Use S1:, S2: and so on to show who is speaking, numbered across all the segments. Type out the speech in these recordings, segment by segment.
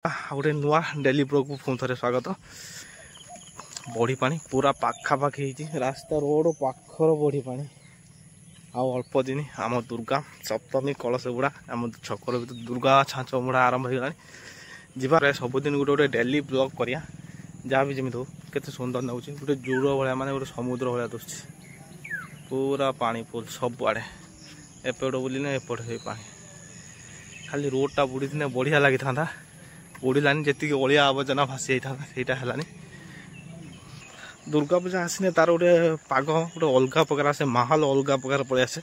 S1: गोटे नुआ daily blog को पुणी थे स्वागत। बढ़ी पानी पूरा पाखापाखि रास्ता रोड पाखर बढ़ी पानी अल्प दिन आम दुर्गा सप्तमी कलश गुड़ा आम छकर भर दुर्गा छाँच मुड़ा आरंभ हो गला। प्राय सबुदिन गोटे गोटे डेली ब्लॉग करिया जहाँ भी जमी हो केते सुंदर लगुच गोटे जूड़ भाया माने गोटे समुद्र भाया दुसुच पूरा पानी फुल सब आड़े एपट बुलने एपट से पानी खाली रोडटा बुड़ी दिन बढ़िया लगी था बुड़ानी जी अलिया आवर्जना भासी जाता है दुर्गा पूजा आसने तार गोटे पाग गोटे अलग प्रकार आसे माहौल अलग प्रकार पड़े आसे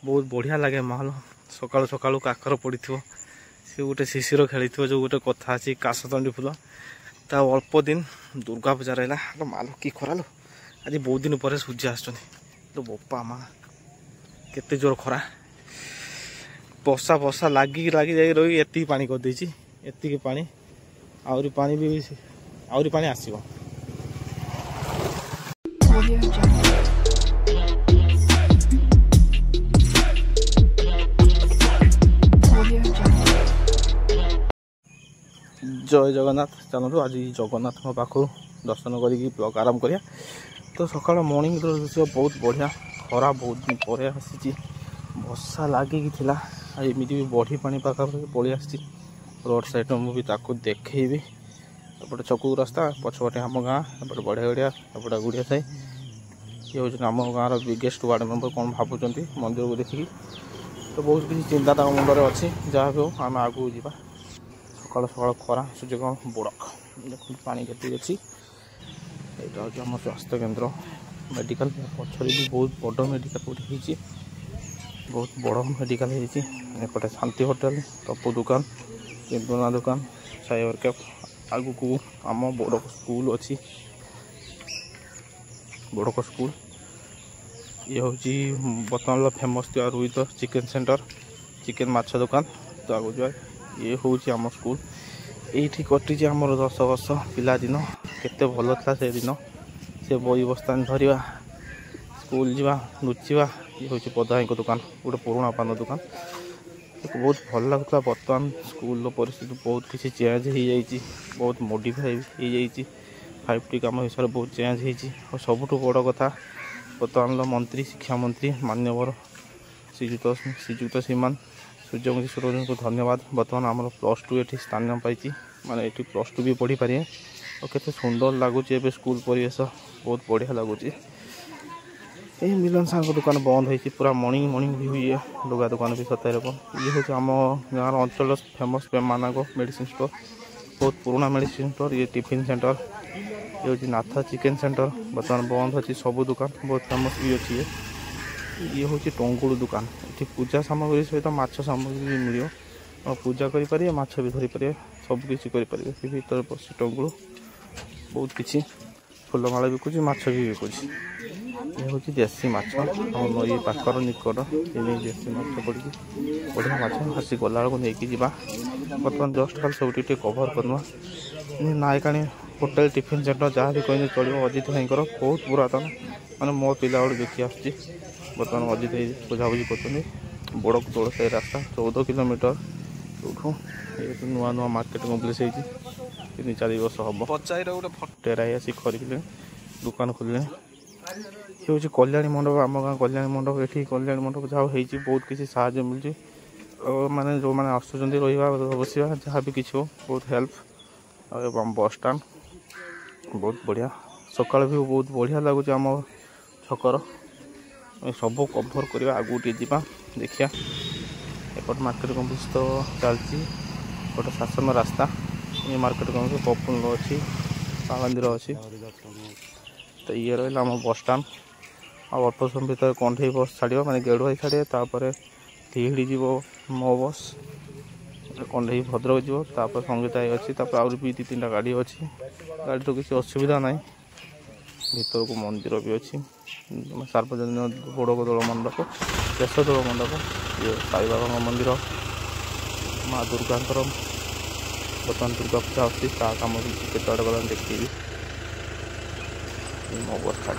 S1: बहुत बढ़िया लगे माहौल सकालू सकालू काकर पड़ी सी गोटे शिशिर खेली जो गोटे कथा अच्छी काशतंडी फूल ता अल्प दिन दुर्गा पूजा रहा माल कि खरा लो आज बहुत दिन पर सूर्य आसुँच बोपा माँ केते जोर खरा बसा बसा लगी लगी रही एति पानी कर देछि एति पानी आउरी पानी भी आउरी पानी आसीबो। जय जगन्नाथ चलतु आज जगन्नाथ पाखु दर्शन करी ब्लॉग आरंभ करिया। तो सकाल मॉर्निंग दृश्य बहुत बढ़िया खरा बहुत दिन पर आसी बसा लगिक थिला एमती भी बढ़ी पानी पाखापाखि पलि आसी रोड साइड मुझे देखी एपटे चकू रास्ता पछपटे आम गाँ एपटे बढ़िया गड़िया एपटे गुड़िया साई ये हूँ आम गाँव बिगेस्ट वार्ड मेम्बर कौन भावुं मंदिर को देखिकी तो बहुत किसी चिंता मुंडे अच्छी जहाँ भी हो आम आगू जा सकाल सकाल खरा सूर्य कौन बुड़क देख पानी केत अच्छी यहाँ हूँ आम स्वास्थ्य केन्द्र मेडिकल पछरे भी बहुत बड़ मेडिकल गोटे बहुत बड़ मेडिकल एपटे शांति होटेल टपू दुकान चिंतुना दुकान साइबर कैफ आगु को आम बड़क स्कूल अच्छी बड़क स्कूल ये हूँ बर्तमान फेमस थिया रोहित चिकेन सेंटर चिकेन माछ दुकान तो आगु जाए ये हूँ आम स्कूल ये कटी आमर 10 वर्ष पिला दिन केते भल था से दिन से बही बस्तान धरवा स्कूल जावा लुचिवा ये हूँ पदाई दुकान गोटे पुराणा पान दुकान बहुत भल लगुला। बर्तमान स्कूल परिस्थिति बहुत किसी चेंज हो जाइए बहुत मॉडिफाई हो जाइए 5T काम हिसाब से बहुत चेंज हो सबुठ बड़ कथा बर्तमान मंत्री शिक्षा मंत्री मान्यवर श्रीजुक्त श्रीमान सूर्यवंशी सुरजन को धन्यवाद। बर्तमान आम +2 ये स्थान पाई माने ये +2 भी पढ़ी पारे और केते सुंदर लगुच स्कूल परिवेश बहुत बढ़िया लगुच। यही मिलन सागर दुकान बंद हो पूरा मॉर्निंग भी हुई है लुगा दुकान भी सताइर ये हूँ आम गाँव अंचल फेमस पेमानागो मेडिसिन स्टोर बहुत पुराना मेडिसिन स्टोर ये टिफिन सेंटर ये हूँ नाथ चिकेन सेंटर बर्तमान बंद अच्छी सब दुकान बहुत फेमस भी अच्छी ये हूँ टंगुड़ दुकान ये पूजा सामग्री सहित माछ सामग्री भी मिल और पूजा करें माछ भी धरी पारे सबकि करें भर बस टंगुड़ बहुत किसी फूलमाला बिकुची माछ भी बिकुची ये हूँ देसी माछ हम ये पाखर निकट ये देसी माछ पड़ी बढ़िया माछ आसी गला बेलू नहीं बर्तमान जस्ट खाली सब कभर करवा नायकाणी होटेल टिफिन सेंटर जहाँ भी कहीं चलो अजित भाई बहुत पुरातन माने मो पिला बेलू देखी आसुच्छी बर्तमान अजित भाई बुझाबुझी कर बड़क तोड़ साई रास्ता 14 किलोमीटर यूँ ये नुआ नुआ मार्केट कम्प्लेक्स हो 3-4 वर्ष हम पचार गोटे टेराई आसी खरीदे दुकान खोलिले ये हूँ कल्याणी मंडप आम गाँव कल्याणी मंडप ये कल्याणी मंडप जहाँ हो बहुत किसी साहय मिलूँ माने जो मैंने आसुँच रहा बसवा जहाँ भी किसी हो बहुत हेल्प और बस स्टाण बहुत बढ़िया सकाल भी बहुत बढ़िया लगुच आम छकर सब कभर करवा आगू जा देखिया एपट मार्केट कम्प्लेक्स तो चलती गोटे शासन रास्ता ये मार्केट कम्प्लेक्स पपुन अच्छी मंदिर अच्छी तो ये रहा आम बस स्टाण अल्प समय भर कंठे बस छाड़ मैंने गेड़ुआई छाड़े तापर तिहिड़ी जीव मो बस कंठे भद्रक जीव संगीताई अच्छी आउरी भी 2-3टा गाड़ी अच्छी गाड़ी तो किसी असुविधा ना भीतर को मंदिर भी अच्छी सार्वजनिक बड़क दोल मंडप शेष दोल मंडप ये साई बाबा मंदिर माँ दुर्गा बर्तमान दुर्गा पूजा अच्छी काम भी केत गला देखी मो बस छाड़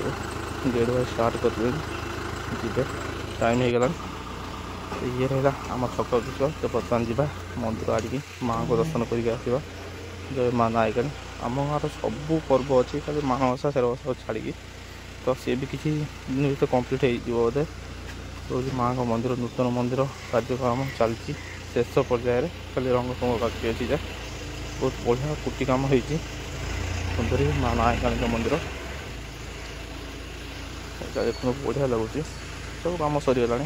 S1: गेट वाइज स्टार्ट कर जी टाइम हो गला ये रहा आम छक दृश्य। तो बर्तमान जावा मंदिर आड़िकी माँ को दर्शन करके आसवा। जय माँ नायिकानी। आम गाँव सबू पर्व अच्छी खाली माणवसा शेरवसा छाड़ी तो सी भी किसी दिन भर कम्प्लीट हो बोधे। तो माँ का मंदिर नूतन मंदिर कार्यक्रम चलती शेष पर्यायर खाली रंग फंग बाकी अच्छी जा बहुत बढ़िया कुटी कम हो सुंदर माँ नायिका मंदिर देखो बढ़िया लगुच सब कम सरीगला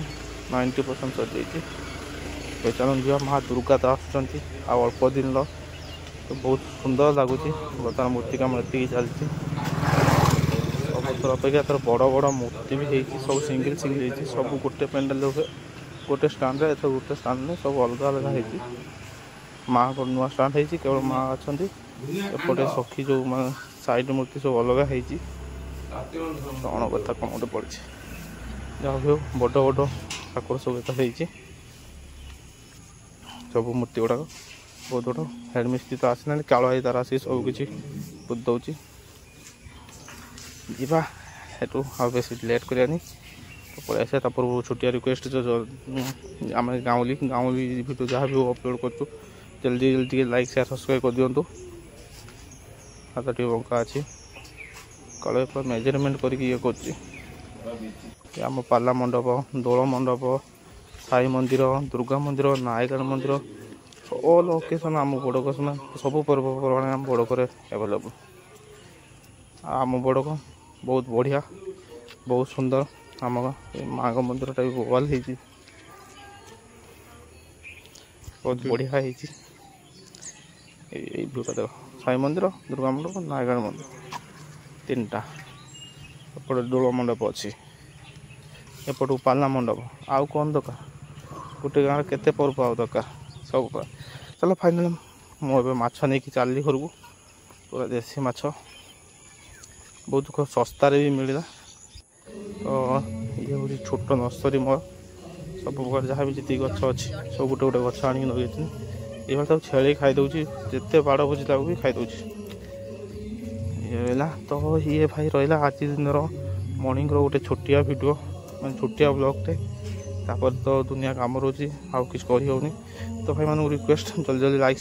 S1: 90% सरी जाइए। चलो जी माँ दुर्गा तो आसुँच अल्प दिन तो बहुत सुंदर लगुच बर्तमान मूर्ति कम ये चलती सब अपेक्षा तर बड़ बड़ मूर्ति भी होती सब सिंगल सिंगल होती सब गोटे पेंडाल गोटे स्टाण्ड गोटे स्टाण्ड सब अलग अलग होती। माँ को नुआ स्टाण्ड होती केवल माँ अच्छा एपटे सखी जो साइड मूर्ति सब अलग होती कौन कथा कौन गोटे पड़ी जहाँ भी बड़ बड़ ठाकुर सब एक सब मूर्ति गुड़ाक बहुत बड़ हेडमिस्त्री तो आसी ना काल भाई तार आसिक सब किसी बुझ दौर जीवा हेटू आ बेस लेट करानी तो पलि आसा पूर्व छोटिया रिक्वेस्ट जो आम गाँवली गाँवली भिडियो जहाँ भी अपलोड कर जल्दी जल्दी लाइक शेयर सब्सक्राइब कर दिंतु। हाथ टे बंका अच्छी कल मेजरमेंट करके ये करम पाला मंडप दोल मंडप साई मंदिर दुर्गा मंदिर नायक मंदिर ऑल ओकेजन आम बड़क सब पर्वपर्वाणी आम बड़क एवेलेबल आम बड़क बहुत बढ़िया बहुत सुंदर आम माँ का मंदिर भी बोवाल बहुत बढ़िया भूटा देख साई मंदिर दुर्गा मंडप नायक मंदिर तीन टा एपटे दोल मंडप अच्छी एपटू पालना मंडप आउ कौन दरकार गोटे गाँव केते पर्व आउ दरकार सब चलो फाइनाल मुझे माछ नहीं चलि घर को पूरा देसी माछ बहुत सस्तार भी मिलला। तो ये हूँ छोट नर्सरी मोर सब प्रकार जहाँ भी जी गच अच्छी सब गोटे गोटे गच आनी लगे ये भाई छेड़ी खाईदे जिते बाड़ बुझिला भी खाईदे ये रहा। तो ये भाई रहा आज दिन मॉर्निंग गोटे छोटिया वीडियो मैं छोटिया ब्लॉगटे तापर तो दुनिया काम रोचे आउ किसी कर तो भाई मैं रिक्वेस्ट जल्दी जल्दी लाइक